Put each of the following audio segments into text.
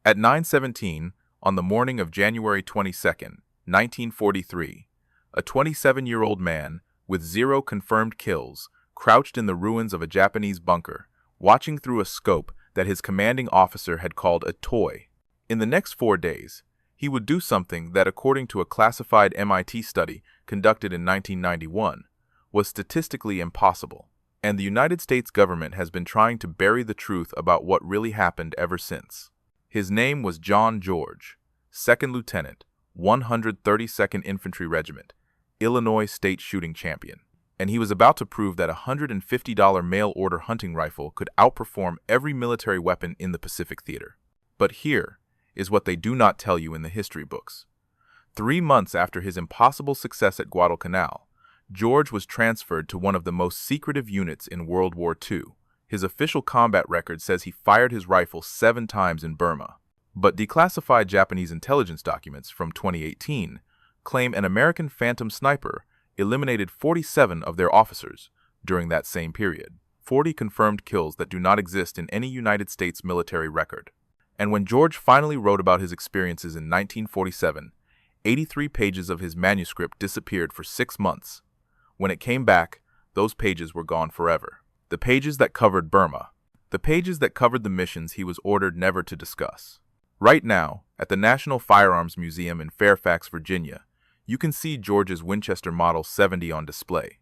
At 9:17, on the morning of January 22, 1943, a 27-year-old man with 0 confirmed kills crouched in the ruins of a Japanese bunker, watching through a scope that his commanding officer had called a toy. In the next 4 days, he would do something that, according to a classified MIT study conducted in 1991, was statistically impossible. And the United States government has been trying to bury the truth about what really happened ever since. His name was John George, 2nd Lieutenant, 132nd Infantry Regiment, Illinois State Shooting Champion. And he was about to prove that a $150 mail-order hunting rifle could outperform every military weapon in the Pacific Theater. But here is what they do not tell you in the history books. 3 months after his impossible success at Guadalcanal, George was transferred to one of the most secretive units in World War II. His official combat record says he fired his rifle 7 times in Burma. But declassified Japanese intelligence documents from 2018 claim an American Phantom sniper eliminated 47 of their officers during that same period. 40 confirmed kills that do not exist in any United States military record. And when George finally wrote about his experiences in 1947, 83 pages of his manuscript disappeared for 6 months. When it came back, those pages were gone forever. The pages that covered Burma. The pages that covered the missions he was ordered never to discuss. Right now, at the National Firearms Museum in Fairfax, Virginia, you can see George's Winchester Model 70 on display.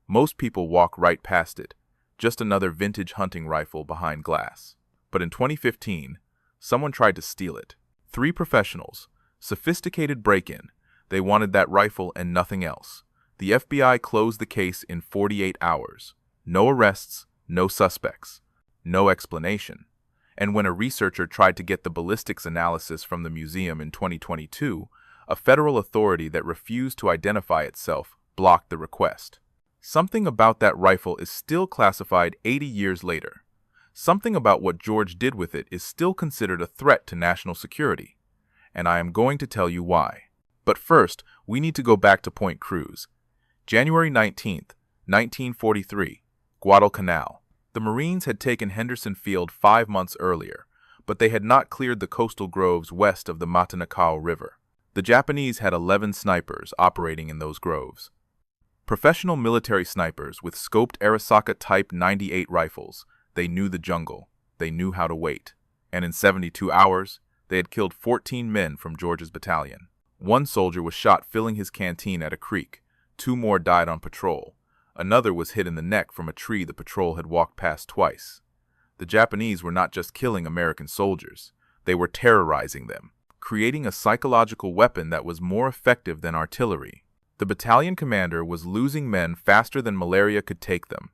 Most people walk right past it, just another vintage hunting rifle behind glass. But in 2015, someone tried to steal it. 3 professionals, sophisticated break-in. They wanted that rifle and nothing else. The FBI closed the case in 48 hours. No arrests, no suspects, no explanation. And when a researcher tried to get the ballistics analysis from the museum in 2022, a federal authority that refused to identify itself blocked the request. Something about that rifle is still classified 80 years later. Something about what George did with it is still considered a threat to national security. And I am going to tell you why. But first, we need to go back to Point Cruz. January 19th, 1943, Guadalcanal. The Marines had taken Henderson Field 5 months earlier, but they had not cleared the coastal groves west of the Matanacao River. The Japanese had 11 snipers operating in those groves. Professional military snipers with scoped Arisaka Type 98 rifles. They knew the jungle. They knew how to wait. And in 72 hours, they had killed 14 men from George's battalion. 1 soldier was shot filling his canteen at a creek. 2 more died on patrol. Another was hit in the neck from a tree the patrol had walked past twice. The Japanese were not just killing American soldiers. They were terrorizing them, creating a psychological weapon that was more effective than artillery. The battalion commander was losing men faster than malaria could take them.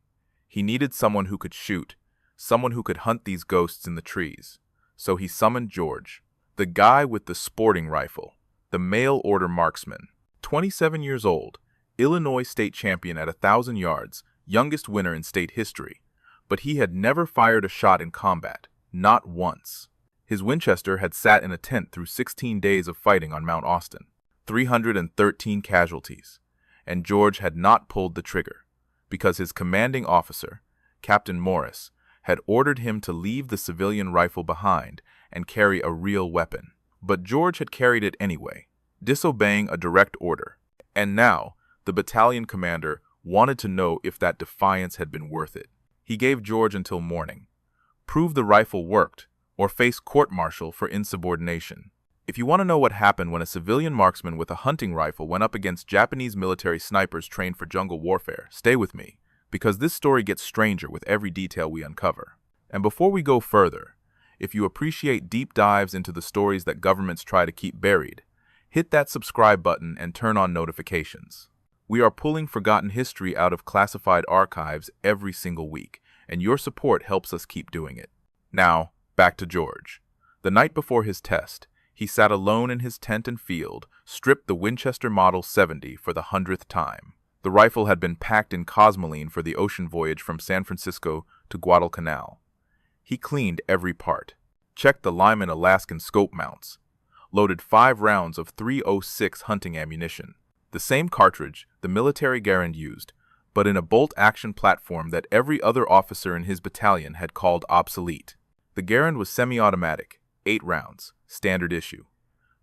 He needed someone who could shoot, someone who could hunt these ghosts in the trees. So he summoned George, the guy with the sporting rifle, the mail-order marksman. 27 years old, Illinois state champion at 1,000 yards, youngest winner in state history. But he had never fired a shot in combat, not once. His Winchester had sat in a tent through 16 days of fighting on Mount Austin, 313 casualties, and George had not pulled the trigger, because his commanding officer, Captain Morris, had ordered him to leave the civilian rifle behind and carry a real weapon. But George had carried it anyway, disobeying a direct order. And now, the battalion commander wanted to know if that defiance had been worth it. He gave George until morning. Prove the rifle worked, or face court-martial for insubordination. If you want to know what happened when a civilian marksman with a hunting rifle went up against Japanese military snipers trained for jungle warfare, stay with me, because this story gets stranger with every detail we uncover. And before we go further, if you appreciate deep dives into the stories that governments try to keep buried, hit that subscribe button and turn on notifications. We are pulling forgotten history out of classified archives every single week, and your support helps us keep doing it. Now, back to George. The night before his test, he sat alone in his tent and field, stripped the Winchester Model 70 for the 100th time. The rifle had been packed in cosmoline for the ocean voyage from San Francisco to Guadalcanal. He cleaned every part, checked the Lyman Alaskan scope mounts, loaded 5 rounds of .306 hunting ammunition, the same cartridge the military Garand used, but in a bolt-action platform that every other officer in his battalion had called obsolete. The Garand was semi-automatic, 8 rounds, standard issue.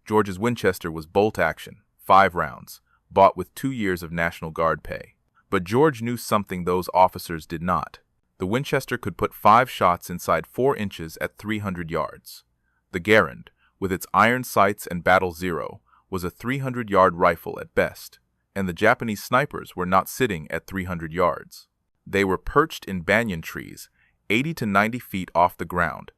George's Winchester was bolt action, 5 rounds, bought with 2 years of National Guard pay. But George knew something those officers did not. The Winchester could put 5 shots inside 4 inches at 300 yards. The Garand, with its iron sights and Battle Zero, was a 300-yard rifle at best, and the Japanese snipers were not sitting at 300 yards. They were perched in banyan trees, 80 to 90 feet off the ground,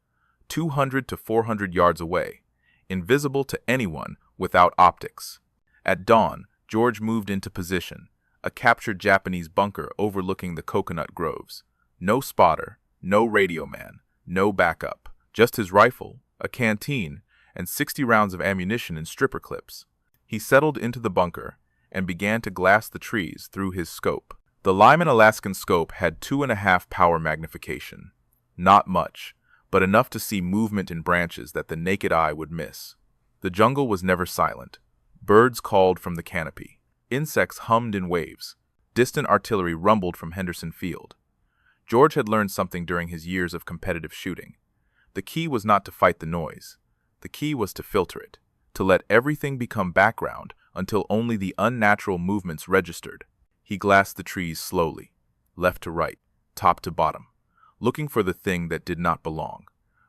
200 to 400 yards away, invisible to anyone without optics. At dawn, George moved into position, a captured Japanese bunker overlooking the coconut groves. No spotter, no radio man, no backup, just his rifle, a canteen, and 60 rounds of ammunition in stripper clips. He settled into the bunker and began to glass the trees through his scope. The Lyman Alaskan scope had 2.5 power magnification. Not much, but enough to see movement in branches that the naked eye would miss. The jungle was never silent. Birds called from the canopy. Insects hummed in waves. Distant artillery rumbled from Henderson Field. George had learned something during his years of competitive shooting. The key was not to fight the noise. The key was to filter it, to let everything become background until only the unnatural movements registered. He glassed the trees slowly, left to right, top to bottom, looking for the thing that did not belong.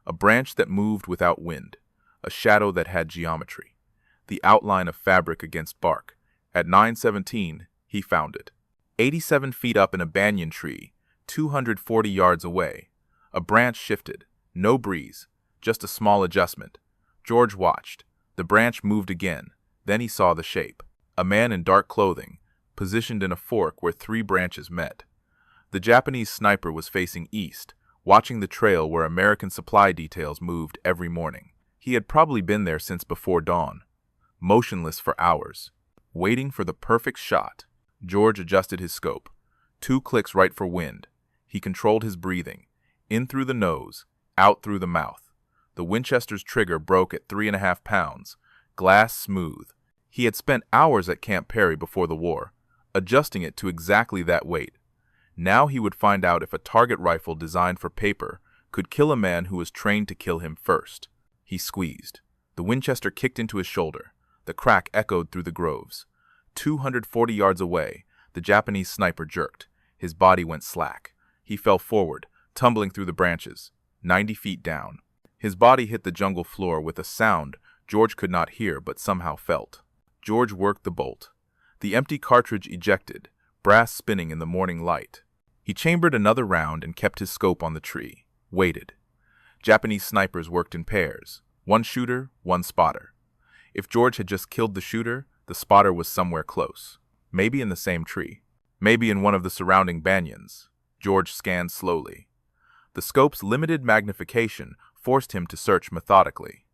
A branch that moved without wind, a shadow that had geometry, the outline of fabric against bark. At 9:17, he found it. 87 feet up in a banyan tree, 240 yards away. A branch shifted. No breeze, just a small adjustment. George watched. The branch moved again. Then he saw the shape. A man in dark clothing, positioned in a fork where 3 branches met. The Japanese sniper was facing east, watching the trail where American supply details moved every morning. He had probably been there since before dawn, motionless for hours, waiting for the perfect shot. George adjusted his scope. 2 clicks right for wind. He controlled his breathing, in through the nose, out through the mouth. The Winchester's trigger broke at 3.5 pounds, glass smooth. He had spent hours at Camp Perry before the war, adjusting it to exactly that weight. Now he would find out if a target rifle designed for paper could kill a man who was trained to kill him first. He squeezed. The Winchester kicked into his shoulder. The crack echoed through the groves. 240 yards away, the Japanese sniper jerked. His body went slack. He fell forward, tumbling through the branches, 90 feet down. His body hit the jungle floor with a sound George could not hear but somehow felt. George worked the bolt. The empty cartridge ejected, brass spinning in the morning light. He chambered another round and kept his scope on the tree, waited. Japanese snipers worked in pairs, 1 shooter, 1 spotter. If George had just killed the shooter, the spotter was somewhere close, maybe in the same tree, maybe in one of the surrounding banyans. George scanned slowly. The scope's limited magnification forced him to search methodically.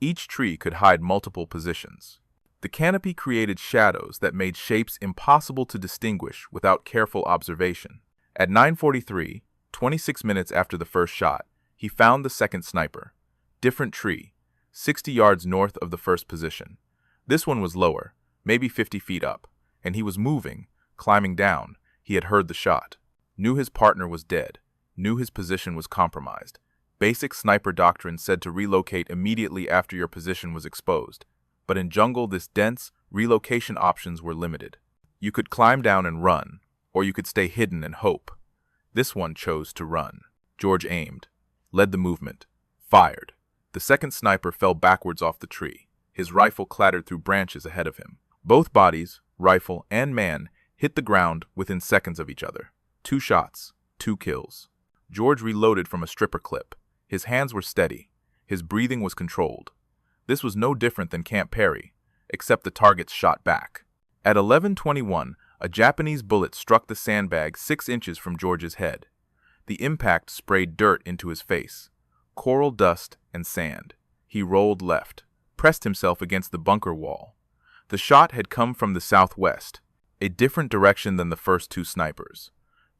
Each tree could hide multiple positions. The canopy created shadows that made shapes impossible to distinguish without careful observation. At 9:43, 26 minutes after the first shot, he found the second sniper. Different tree, 60 yards north of the first position. This one was lower, maybe 50 feet up, and he was moving, climbing down. He had heard the shot. Knew his partner was dead. Knew his position was compromised. Basic sniper doctrine said to relocate immediately after your position was exposed. But in jungle this dense, relocation options were limited. You could climb down and run, or you could stay hidden and hope. This one chose to run. George aimed, led the movement, fired. The second sniper fell backwards off the tree. His rifle clattered through branches ahead of him. Both bodies, rifle and man, hit the ground within seconds of each other. 2 shots, 2 kills. George reloaded from a stripper clip. His hands were steady. His breathing was controlled. This was no different than Camp Perry, except the targets shot back. At 11:21, a Japanese bullet struck the sandbag 6 inches from George's head. The impact sprayed dirt into his face, coral dust and sand. He rolled left, pressed himself against the bunker wall. The shot had come from the southwest, a different direction than the first 2 snipers.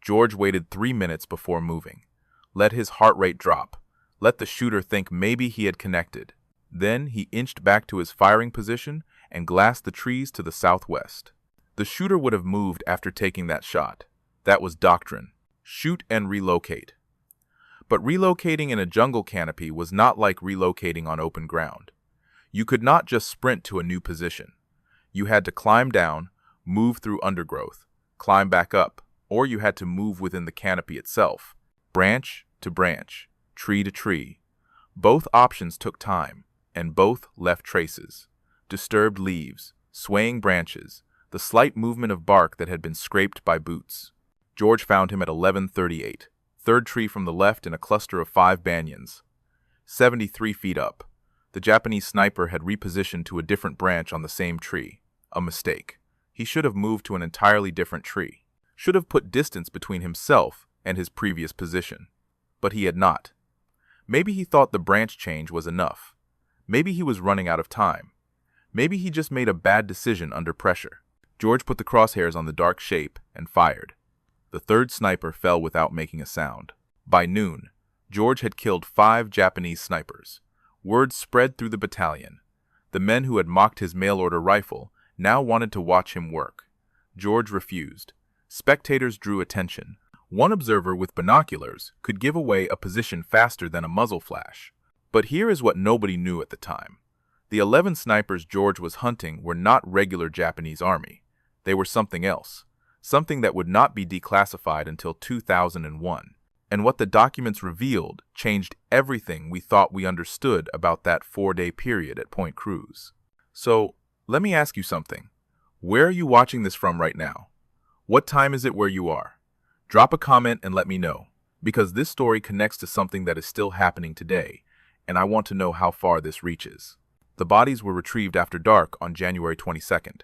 George waited 3 minutes before moving. Let his heart rate drop. Let the shooter think maybe he had connected. Then he inched back to his firing position and glassed the trees to the southwest. The shooter would have moved after taking that shot. That was doctrine. Shoot and relocate. But relocating in a jungle canopy was not like relocating on open ground. You could not just sprint to a new position. You had to climb down, move through undergrowth, climb back up, or you had to move within the canopy itself, branch to branch, tree to tree. Both options took time, and both left traces. Disturbed leaves, swaying branches, the slight movement of bark that had been scraped by boots. George found him at 11:38, third tree from the left in a cluster of 5 banyans. 73 feet up. The Japanese sniper had repositioned to a different branch on the same tree. A mistake. He should have moved to an entirely different tree. Should have put distance between himself and his previous position. But he had not. Maybe he thought the branch change was enough. Maybe he was running out of time. Maybe he just made a bad decision under pressure. George put the crosshairs on the dark shape and fired. The third sniper fell without making a sound. By noon, George had killed 5 Japanese snipers. Word spread through the battalion. The men who had mocked his mail-order rifle now wanted to watch him work. George refused. Spectators drew attention. One observer with binoculars could give away a position faster than a muzzle flash. But here is what nobody knew at the time. The 11 snipers George was hunting were not regular Japanese army. They were something else. Something that would not be declassified until 2001. And what the documents revealed changed everything we thought we understood about that 4-day period at Point Cruz. So, let me ask you something. Where are you watching this from right now? What time is it where you are? Drop a comment and let me know, because this story connects to something that is still happening today, and I want to know how far this reaches. The bodies were retrieved after dark on January 22nd.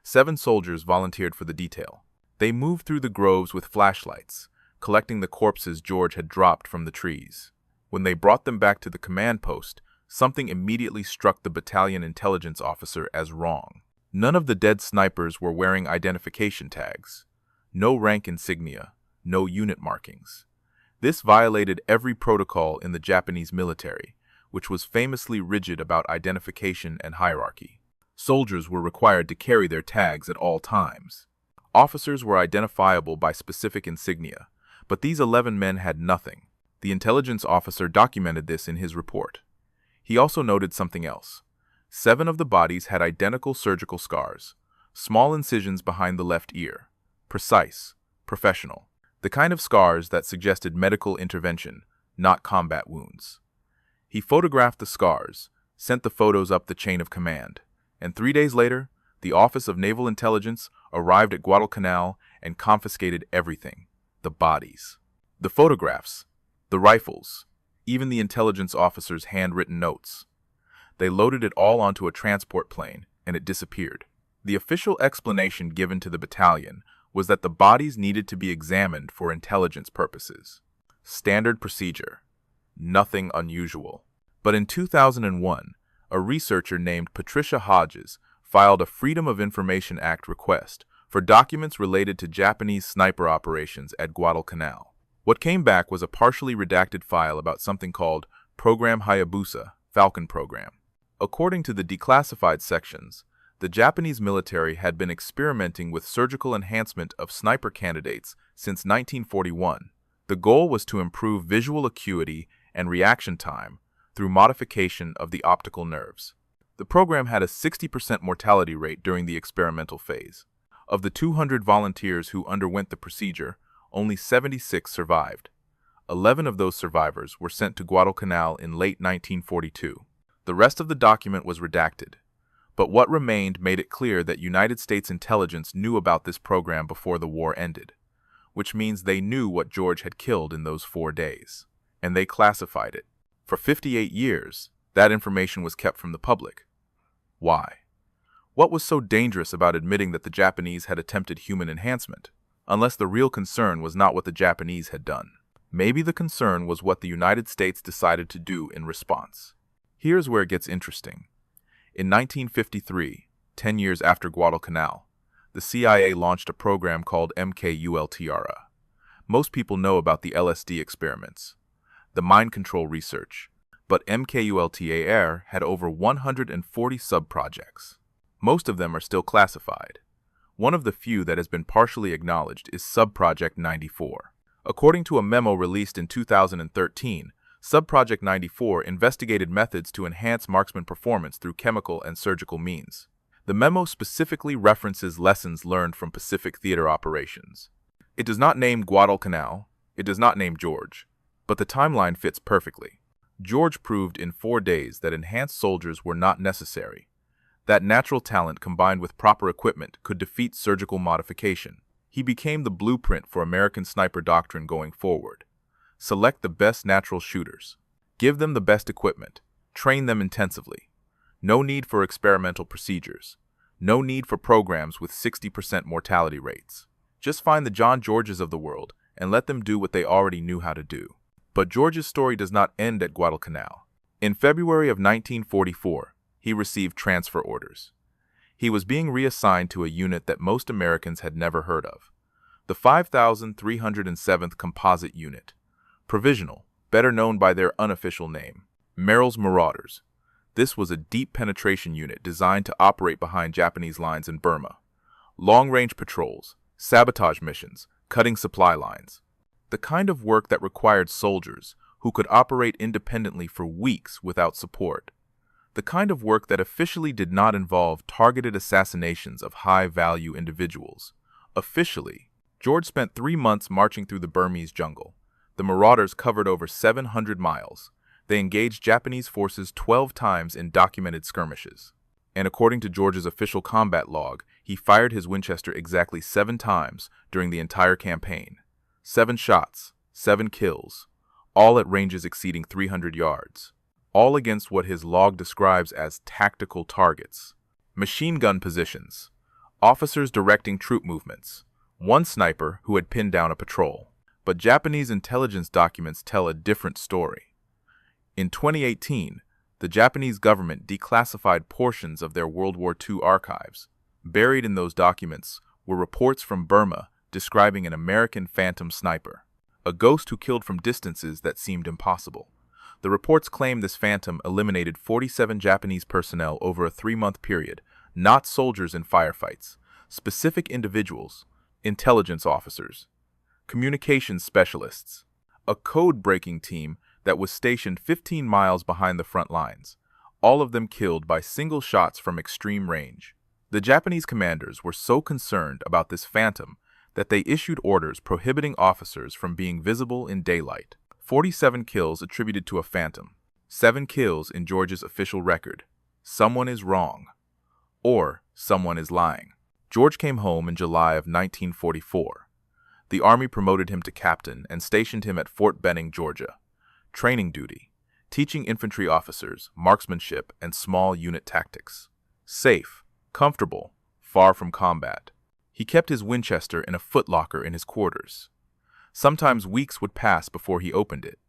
7 soldiers volunteered for the detail. They moved through the groves with flashlights, collecting the corpses George had dropped from the trees. When they brought them back to the command post, something immediately struck the battalion intelligence officer as wrong. None of the dead snipers were wearing identification tags. No rank insignia, no unit markings. This violated every protocol in the Japanese military, which was famously rigid about identification and hierarchy. Soldiers were required to carry their tags at all times. Officers were identifiable by specific insignia, but these 11 men had nothing. The intelligence officer documented this in his report. He also noted something else. 7 of the bodies had identical surgical scars, small incisions behind the left ear, precise, professional, the kind of scars that suggested medical intervention, not combat wounds. He photographed the scars, sent the photos up the chain of command, and 3 days later, the Office of Naval Intelligence arrived at Guadalcanal and confiscated everything. The bodies, the photographs, the rifles, even the intelligence officer's handwritten notes. They loaded it all onto a transport plane, and it disappeared. The official explanation given to the battalion was that the bodies needed to be examined for intelligence purposes. Standard procedure. Nothing unusual. But in 2001, a researcher named Patricia Hodges filed a Freedom of Information Act request for documents related to Japanese sniper operations at Guadalcanal. What came back was a partially redacted file about something called Program Hayabusa, Falcon Program. According to the declassified sections, the Japanese military had been experimenting with surgical enhancement of sniper candidates since 1941. The goal was to improve visual acuity and reaction time through modification of the optical nerves. The program had a 60% mortality rate during the experimental phase. Of the 200 volunteers who underwent the procedure, only 76 survived. 11 of those survivors were sent to Guadalcanal in late 1942. The rest of the document was redacted, but what remained made it clear that United States intelligence knew about this program before the war ended, which means they knew what George had killed in those 4 days, and they classified it. For 58 years, that information was kept from the public. Why? What was so dangerous about admitting that the Japanese had attempted human enhancement, unless the real concern was not what the Japanese had done? Maybe the concern was what the United States decided to do in response. Here's where it gets interesting. In 1953, 10 years after Guadalcanal, the CIA launched a program called MKULTRA. Most people know about the LSD experiments, the mind control research, but MKULTRA had over 140 sub-projects. Most of them are still classified. One of the few that has been partially acknowledged is Sub-Project 94, According to a memo released in 2013, Subproject 94 investigated methods to enhance marksman performance through chemical and surgical means. The memo specifically references lessons learned from Pacific theater operations. It does not name Guadalcanal, it does not name George, but the timeline fits perfectly. George proved in 4 days that enhanced soldiers were not necessary, that natural talent combined with proper equipment could defeat surgical modification. He became the blueprint for American sniper doctrine going forward. Select the best natural shooters. Give them the best equipment. Train them intensively. No need for experimental procedures. No need for programs with 60% mortality rates. Just find the John Georges of the world and let them do what they already knew how to do. But George's story does not end at Guadalcanal. In February of 1944, he received transfer orders. He was being reassigned to a unit that most Americans had never heard of, the 5,307th Composite Unit, Provisional, better known by their unofficial name, Merrill's Marauders. This was a deep penetration unit designed to operate behind Japanese lines in Burma. Long-range patrols, sabotage missions, cutting supply lines. The kind of work that required soldiers who could operate independently for weeks without support. The kind of work that officially did not involve targeted assassinations of high-value individuals. Officially, George spent 3 months marching through the Burmese jungle. The Marauders covered over 700 miles. They engaged Japanese forces 12 times in documented skirmishes. And according to George's official combat log, he fired his Winchester exactly 7 times during the entire campaign. 7 shots, 7 kills, all at ranges exceeding 300 yards. All against what his log describes as tactical targets. Machine gun positions, officers directing troop movements, 1 sniper who had pinned down a patrol. But Japanese intelligence documents tell a different story. In 2018, the Japanese government declassified portions of their World War II archives. Buried in those documents were reports from Burma describing an American phantom sniper, a ghost who killed from distances that seemed impossible. The reports claim this phantom eliminated 47 Japanese personnel over a 3-month period, not soldiers in firefights, specific individuals, intelligence officers, communications specialists, a code-breaking team that was stationed 15 miles behind the front lines, all of them killed by single shots from extreme range. The Japanese commanders were so concerned about this phantom that they issued orders prohibiting officers from being visible in daylight. 47 kills attributed to a phantom, 7 kills in George's official record. Someone is wrong. Or someone is lying. George came home in July of 1944. The Army promoted him to captain and stationed him at Fort Benning, Georgia. Training duty, teaching infantry officers marksmanship and small unit tactics. Safe, comfortable, far from combat. He kept his Winchester in a footlocker in his quarters. Sometimes weeks would pass before he opened it.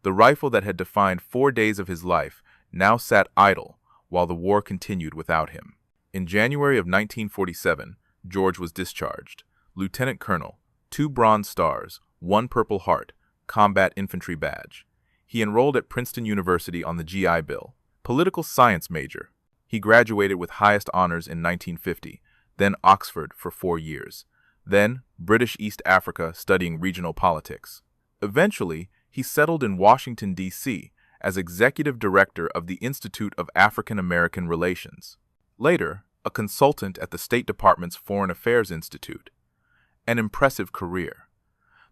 The rifle that had defined 4 days of his life now sat idle while the war continued without him. In January of 1947, George was discharged. Lieutenant Colonel, 2 Bronze Stars, 1 Purple Heart, Combat Infantry Badge. He enrolled at Princeton University on the GI Bill. Political science major. He graduated with highest honors in 1950, then Oxford for 4 years. Then British East Africa studying regional politics. Eventually, he settled in Washington, D.C. as executive director of the Institute of African American Relations. Later, a consultant at the State Department's Foreign Affairs Institute. An impressive career.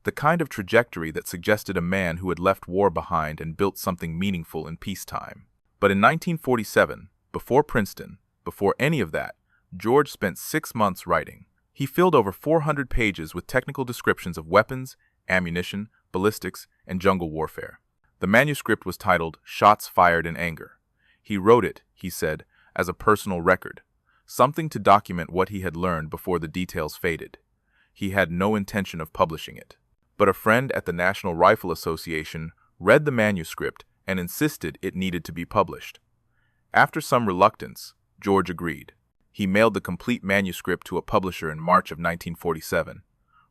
The kind of trajectory that suggested a man who had left war behind and built something meaningful in peacetime. But in 1947, before Princeton, before any of that, George spent 6 months writing. He filled over 400 pages with technical descriptions of weapons, ammunition, ballistics, and jungle warfare. The manuscript was titled Shots Fired in Anger. He wrote it, he said, as a personal record, something to document what he had learned before the details faded. He had no intention of publishing it. But a friend at the National Rifle Association read the manuscript and insisted it needed to be published. After some reluctance, George agreed. He mailed the complete manuscript to a publisher in March of 1947.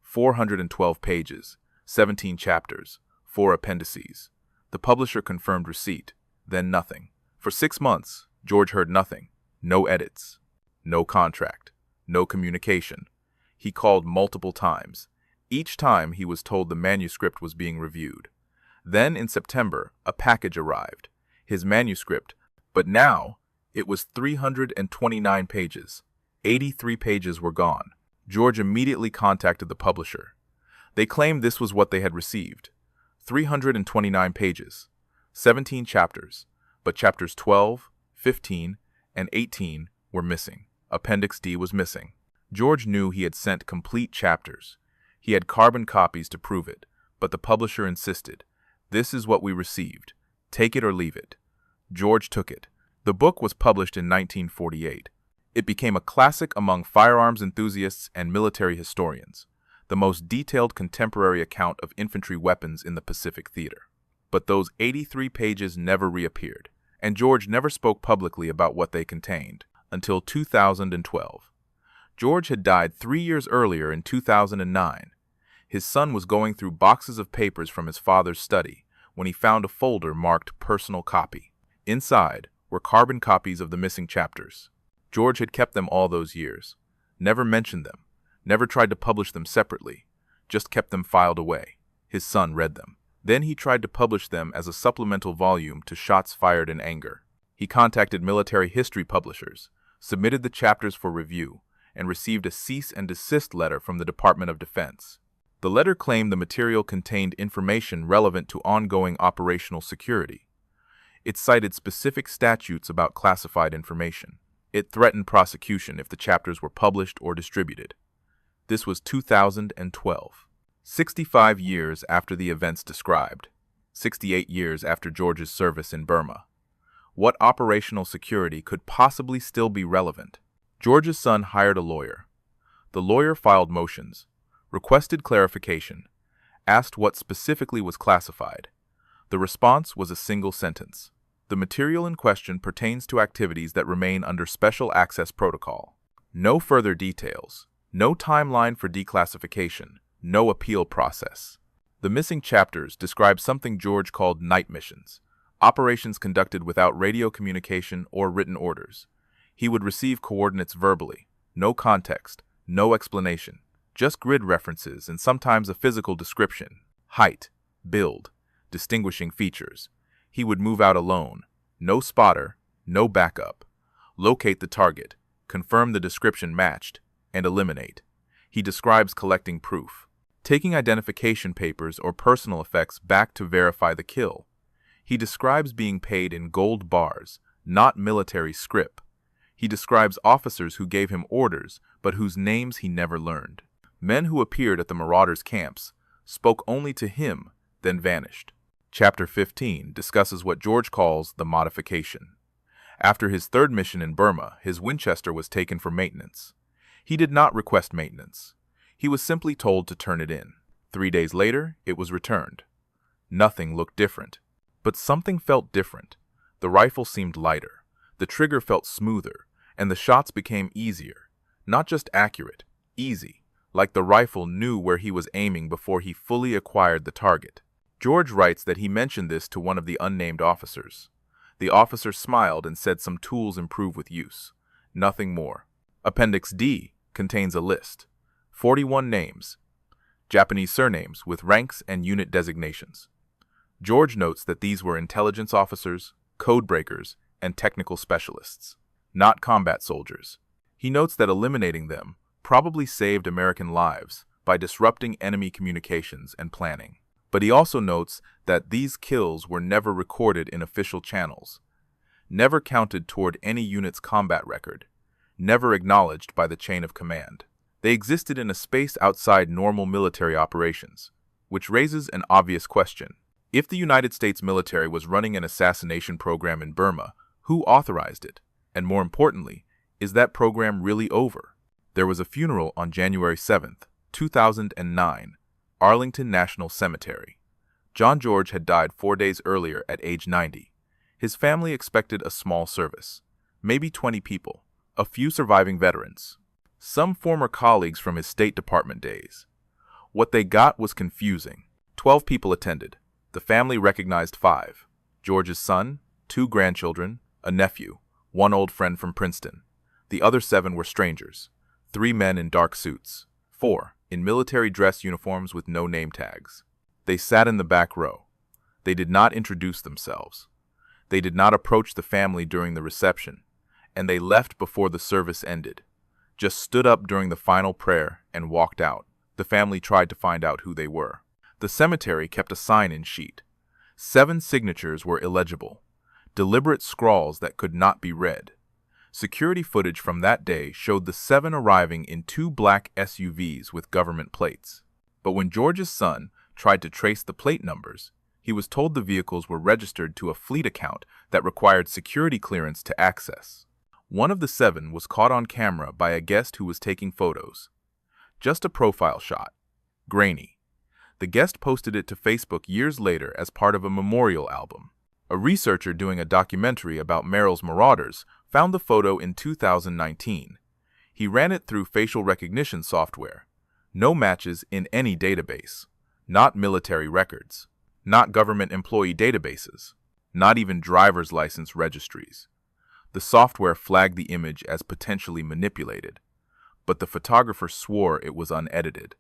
412 pages, 17 chapters, 4 appendices. The publisher confirmed receipt, then nothing. For 6 months, George heard nothing. No edits, no contract, no communication. He called multiple times. Each time he was told the manuscript was being reviewed. Then in September, a package arrived. His manuscript, but now it was 329 pages. 83 pages were gone. George immediately contacted the publisher. They claimed this was what they had received. 329 pages, 17 chapters, but chapters 12, 15, and 18 were missing. Appendix D was missing. George knew he had sent complete chapters. He had carbon copies to prove it, but the publisher insisted. This is what we received. Take it or leave it. George took it. The book was published in 1948. It became a classic among firearms enthusiasts and military historians, the most detailed contemporary account of infantry weapons in the Pacific Theater. But those 83 pages never reappeared, and George never spoke publicly about what they contained until 2012. George had died 3 years earlier in 2009. His son was going through boxes of papers from his father's study when he found a folder marked personal copy. Inside were carbon copies of the missing chapters. George had kept them all those years, never mentioned them, never tried to publish them separately, just kept them filed away. His son read them. Then he tried to publish them as a supplemental volume to Shots Fired in Anger. He contacted military history publishers, submitted the chapters for review, and received a cease and desist letter from the Department of Defense. The letter claimed the material contained information relevant to ongoing operational security. It cited specific statutes about classified information. It threatened prosecution if the chapters were published or distributed. This was 2012. 65 years after the events described. 68 years after George's service in Burma. What operational security could possibly still be relevant? George's son hired a lawyer. The lawyer filed motions, requested clarification, asked what specifically was classified. The response was a single sentence. The material in question pertains to activities that remain under special access protocol. No further details, no timeline for declassification, no appeal process. The missing chapters describe something George called night missions, operations conducted without radio communication or written orders. He would receive coordinates verbally, no context, no explanation, just grid references and sometimes a physical description, height, build, distinguishing features. He would move out alone, no spotter, no backup, locate the target, confirm the description matched, and eliminate. He describes collecting proof, taking identification papers or personal effects back to verify the kill. He describes being paid in gold bars, not military scrip. He describes officers who gave him orders, but whose names he never learned. Men who appeared at the marauders' camps, spoke only to him, then vanished. Chapter 15 discusses what George calls the modification. After his third mission in Burma, his Winchester was taken for maintenance. He did not request maintenance. He was simply told to turn it in. 3 days later, it was returned. Nothing looked different. But something felt different. The rifle seemed lighter. The trigger felt smoother, and the shots became easier. Not just accurate, easy, like the rifle knew where he was aiming before he fully acquired the target. George writes that he mentioned this to one of the unnamed officers. The officer smiled and said some tools improve with use. Nothing more. Appendix D contains a list. 41 names. Japanese surnames with ranks and unit designations. George notes that these were intelligence officers, code breakers, and technical specialists, not combat soldiers. He notes that eliminating them probably saved American lives by disrupting enemy communications and planning. But he also notes that these kills were never recorded in official channels, never counted toward any unit's combat record, never acknowledged by the chain of command. They existed in a space outside normal military operations, which raises an obvious question. If the United States military was running an assassination program in Burma, who authorized it? And more importantly, is that program really over? There was a funeral on January 7th, 2009, Arlington National Cemetery. John George had died 4 days earlier at age 90. His family expected a small service, maybe 20 people, a few surviving veterans, some former colleagues from his State Department days. What they got was confusing. 12 people attended. The family recognized 5. George's son, 2 grandchildren, a nephew, 1 old friend from Princeton. The other 7 were strangers, 3 men in dark suits, 4 in military dress uniforms with no name tags. They sat in the back row. They did not introduce themselves. They did not approach the family during the reception, and they left before the service ended. Just stood up during the final prayer and walked out. The family tried to find out who they were. The cemetery kept a sign-in sheet. 7 signatures were illegible, deliberate scrawls that could not be read. Security footage from that day showed the 7 arriving in 2 black SUVs with government plates. But when George's son tried to trace the plate numbers, he was told the vehicles were registered to a fleet account that required security clearance to access. One of the 7 was caught on camera by a guest who was taking photos. Just a profile shot. Grainy. The guest posted it to Facebook years later as part of a memorial album. A researcher doing a documentary about Merrill's marauders found the photo in 2019. He ran it through facial recognition software. No matches in any database. Not military records. Not government employee databases. Not even driver's license registries. The software flagged the image as potentially manipulated, but the photographer swore it was unedited.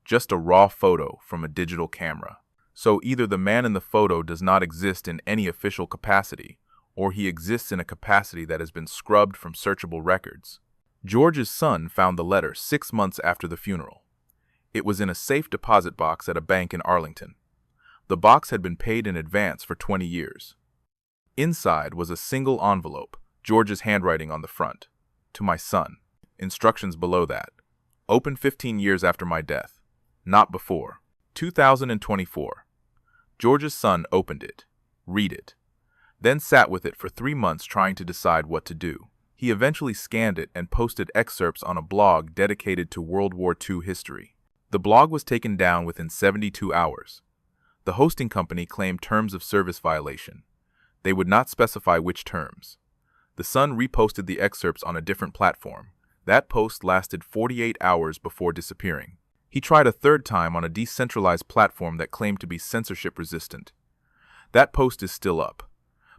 Just a raw photo from a digital camera. So either the man in the photo does not exist in any official capacity, or he exists in a capacity that has been scrubbed from searchable records. George's son found the letter 6 months after the funeral. It was in a safe deposit box at a bank in Arlington. The box had been paid in advance for 20 years. Inside was a single envelope, George's handwriting on the front. To my son. Instructions below that. Open 15 years after my death. Not before. 2024. George's son opened it. Read it. Then sat with it for 3 months trying to decide what to do. He eventually scanned it and posted excerpts on a blog dedicated to World War II history. The blog was taken down within 72 hours. The hosting company claimed terms of service violation. They would not specify which terms. The Sun reposted the excerpts on a different platform. That post lasted 48 hours before disappearing. He tried a 3rd time on a decentralized platform that claimed to be censorship-resistant. That post is still up,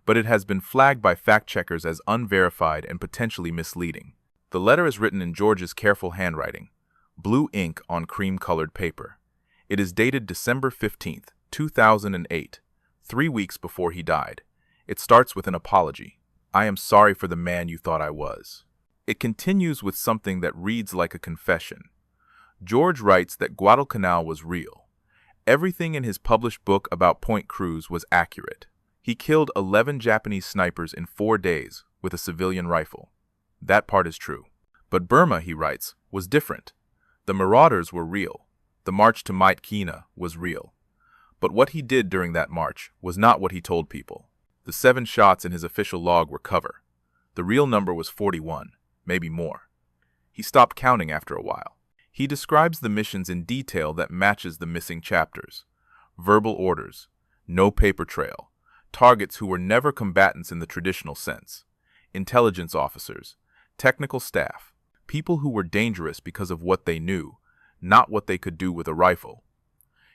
but it has been flagged by fact-checkers as unverified and potentially misleading. The letter is written in George's careful handwriting, blue ink on cream-colored paper. It is dated December 15th, 2008, 3 weeks before he died. It starts with an apology. I am sorry for the man you thought I was. It continues with something that reads like a confession. George writes that Guadalcanal was real. Everything in his published book about Point Cruz was accurate. He killed 11 Japanese snipers in 4 days with a civilian rifle. That part is true. But Burma, he writes, was different. The marauders were real. The march to MKULTRA was real. But what he did during that march was not what he told people. The 7 shots in his official log were cover. The real number was 41, maybe more. He stopped counting after a while. He describes the missions in detail that matches the missing chapters. Verbal orders, no paper trail, targets who were never combatants in the traditional sense, intelligence officers, technical staff, people who were dangerous because of what they knew, not what they could do with a rifle.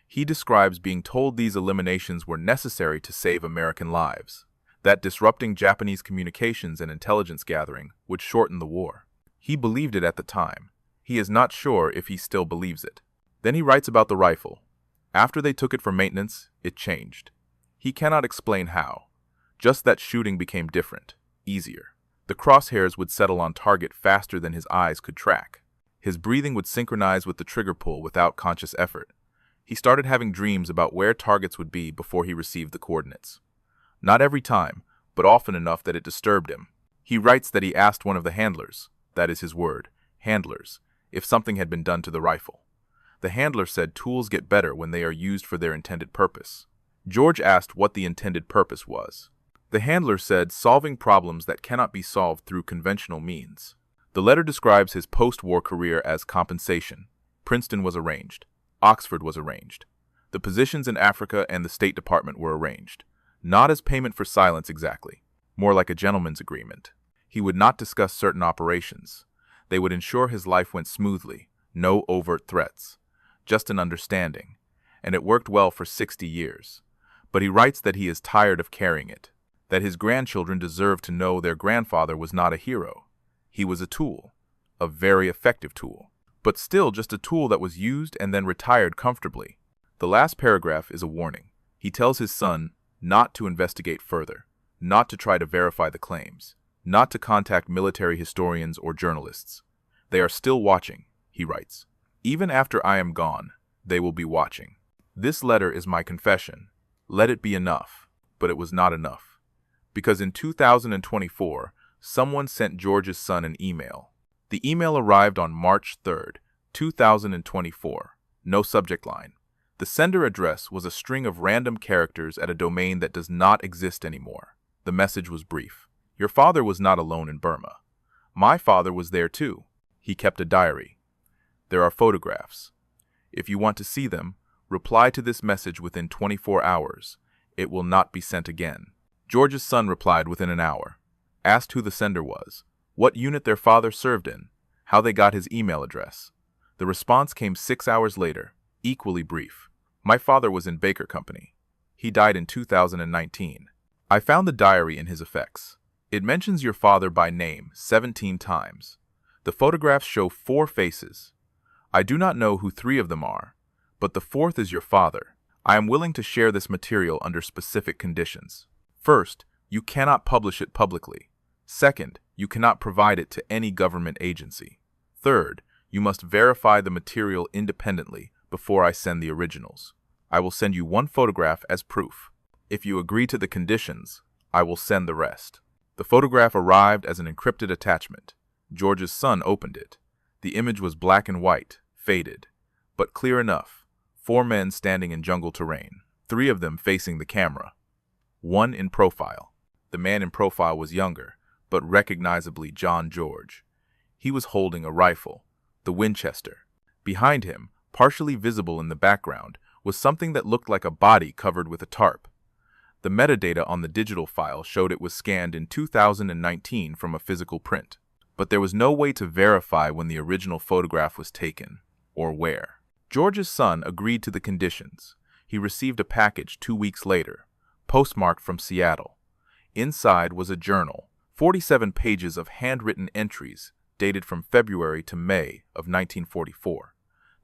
He describes being told these eliminations were necessary to save American lives, that disrupting Japanese communications and intelligence gathering would shorten the war. He believed it at the time. He is not sure if he still believes it. Then he writes about the rifle. After they took it for maintenance, it changed. He cannot explain how. Just that shooting became different, easier. The crosshairs would settle on target faster than his eyes could track. His breathing would synchronize with the trigger pull without conscious effort. He started having dreams about where targets would be before he received the coordinates. Not every time, but often enough that it disturbed him. He writes that he asked one of the handlers, that is his word, handlers, if something had been done to the rifle. The handler said tools get better when they are used for their intended purpose. George asked what the intended purpose was. The handler said solving problems that cannot be solved through conventional means. The letter describes his post-war career as compensation. Princeton was arranged. Oxford was arranged. The positions in Africa and the State Department were arranged. Not as payment for silence exactly, more like a gentleman's agreement. He would not discuss certain operations. They would ensure his life went smoothly, no overt threats, just an understanding, and it worked well for 60 years. But he writes that he is tired of carrying it, that his grandchildren deserve to know their grandfather was not a hero. He was a tool, a very effective tool. but still just a tool that was used and then retired comfortably. The last paragraph is a warning. He tells his son not to investigate further, not to try to verify the claims, not to contact military historians or journalists. They are still watching, he writes. Even after I am gone, they will be watching. This letter is my confession. Let it be enough. But it was not enough. Because in 2024, someone sent George's son an email. The email arrived on March 3rd, 2024. No subject line. The sender address was a string of random characters at a domain that does not exist anymore. The message was brief. Your father was not alone in Burma. My father was there too. He kept a diary. There are photographs. If you want to see them, reply to this message within 24 hours. It will not be sent again. George's son replied within an hour. Asked who the sender was, what unit their father served in, how they got his email address. The response came 6 hours later, equally brief. My father was in Baker Company. He died in 2019. I found the diary in his effects. It mentions your father by name 17 times. The photographs show 4 faces. I do not know who 3 of them are, but the 4th is your father. I am willing to share this material under specific conditions. First, you cannot publish it publicly. Second, you cannot provide it to any government agency. Third, you must verify the material independently before I send the originals. I will send you 1 photograph as proof. If you agree to the conditions, I will send the rest. The photograph arrived as an encrypted attachment. George's son opened it. The image was black and white, faded, but clear enough. 4 men standing in jungle terrain, 3 of them facing the camera. 1 in profile. The man in profile was younger, but recognizably John George. He was holding a rifle, the Winchester. Behind him, partially visible in the background, was something that looked like a body covered with a tarp. The metadata on the digital file showed it was scanned in 2019 from a physical print, but there was no way to verify when the original photograph was taken, or where. George's son agreed to the conditions. He received a package 2 weeks later, postmarked from Seattle. Inside was a journal, 47 pages of handwritten entries dated from February to May of 1944.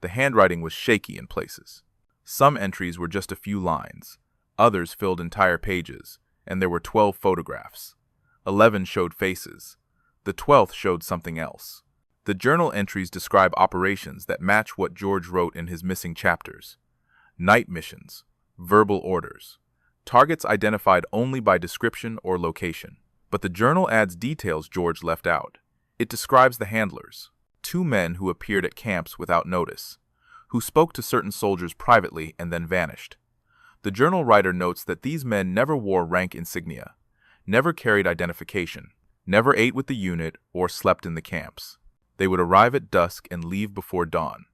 The handwriting was shaky in places. Some entries were just a few lines. Others filled entire pages, and there were 12 photographs. 11 showed faces. The 12th showed something else. The journal entries describe operations that match what George wrote in his missing chapters. Night missions, verbal orders, targets identified only by description or location. But the journal adds details George left out. It describes the handlers, 2 men who appeared at camps without notice, who spoke to certain soldiers privately and then vanished. The journal writer notes that these men never wore rank insignia, never carried identification, never ate with the unit or slept in the camps. They would arrive at dusk and leave before dawn,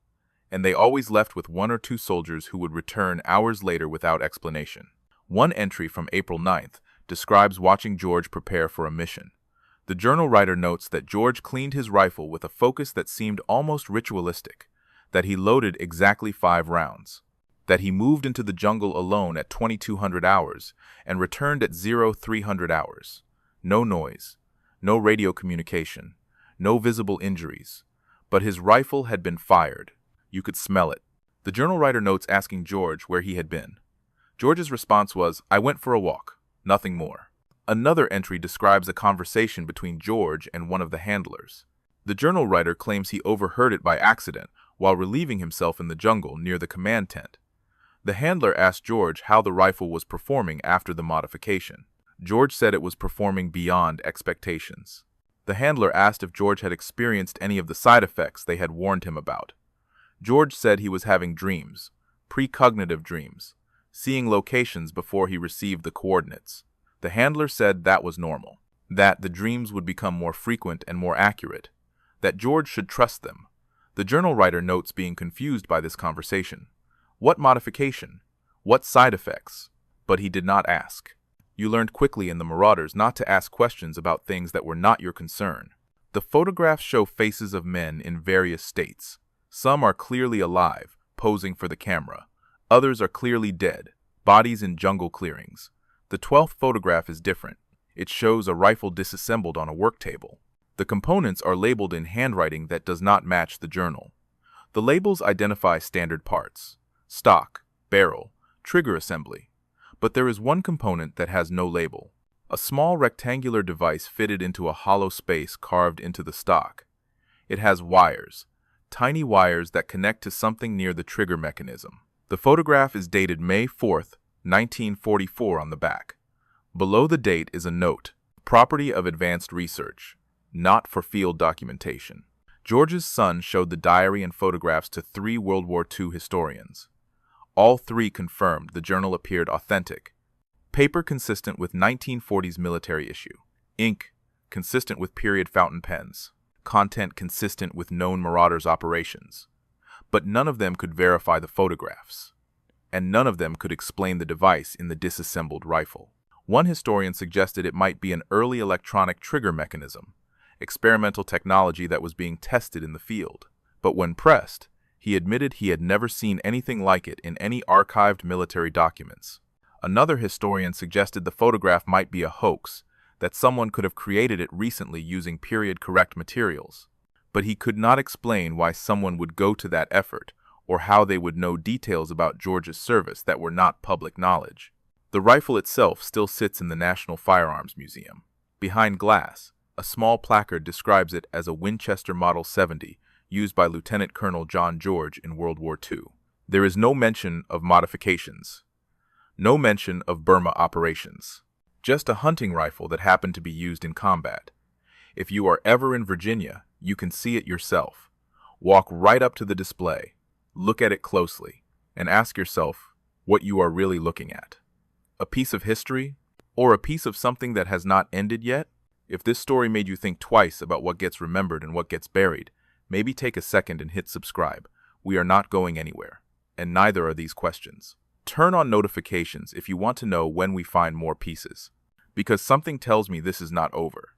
and they always left with 1 or 2 soldiers who would return hours later without explanation. One entry from April 9th describes watching George prepare for a mission. The journal writer notes that George cleaned his rifle with a focus that seemed almost ritualistic, that he loaded exactly 5 rounds, that he moved into the jungle alone at 2200 hours and returned at 0300 hours. No noise, no radio communication, no visible injuries, but his rifle had been fired. You could smell it. The journal writer notes asking George where he had been. George's response was, I went for a walk, nothing more. Another entry describes a conversation between George and one of the handlers. The journal writer claims he overheard it by accident while relieving himself in the jungle near the command tent. The handler asked George how the rifle was performing after the modification. George said it was performing beyond expectations. The handler asked if George had experienced any of the side effects they had warned him about. George said he was having dreams, precognitive dreams, seeing locations before he received the coordinates. The handler said that was normal, that the dreams would become more frequent and more accurate, that George should trust them. The journal writer notes being confused by this conversation. What modification? What side effects? But he did not ask. You learned quickly in the Marauders not to ask questions about things that were not your concern. The photographs show faces of men in various states. Some are clearly alive, posing for the camera. Others are clearly dead, bodies in jungle clearings. The 12th photograph is different. It shows a rifle disassembled on a work table. The components are labeled in handwriting that does not match the journal. The labels identify standard parts: stock, barrel, trigger assembly. But there is one component that has no label: a small rectangular device fitted into a hollow space carved into the stock. It has wires, tiny wires that connect to something near the trigger mechanism. The photograph is dated May 4th, 1944 on the back. Below the date is a note: property of advanced research, not for field documentation. George's son showed the diary and photographs to 3 World War II historians. All 3 confirmed the journal appeared authentic. Paper consistent with 1940s military issue. Ink consistent with period fountain pens. Content consistent with known Marauders operations. But none of them could verify the photographs. And none of them could explain the device in the disassembled rifle. One historian suggested it might be an early electronic trigger mechanism, experimental technology that was being tested in the field. But when pressed, he admitted he had never seen anything like it in any archived military documents. Another historian suggested the photograph might be a hoax, that someone could have created it recently using period-correct materials. But he could not explain why someone would go to that effort, or how they would know details about George's service that were not public knowledge. The rifle itself still sits in the National Firearms Museum. Behind glass, a small placard describes it as a Winchester Model 70, used by Lieutenant Colonel John George in World War II. There is no mention of modifications. No mention of Burma operations. Just a hunting rifle that happened to be used in combat. If you are ever in Virginia, you can see it yourself. Walk right up to the display, look at it closely, and ask yourself what you are really looking at. A piece of history, or a piece of something that has not ended yet? If this story made you think twice about what gets remembered and what gets buried, maybe take a second and hit subscribe. We are not going anywhere, and neither are these questions. Turn on notifications if you want to know when we find more pieces. Because something tells me this is not over.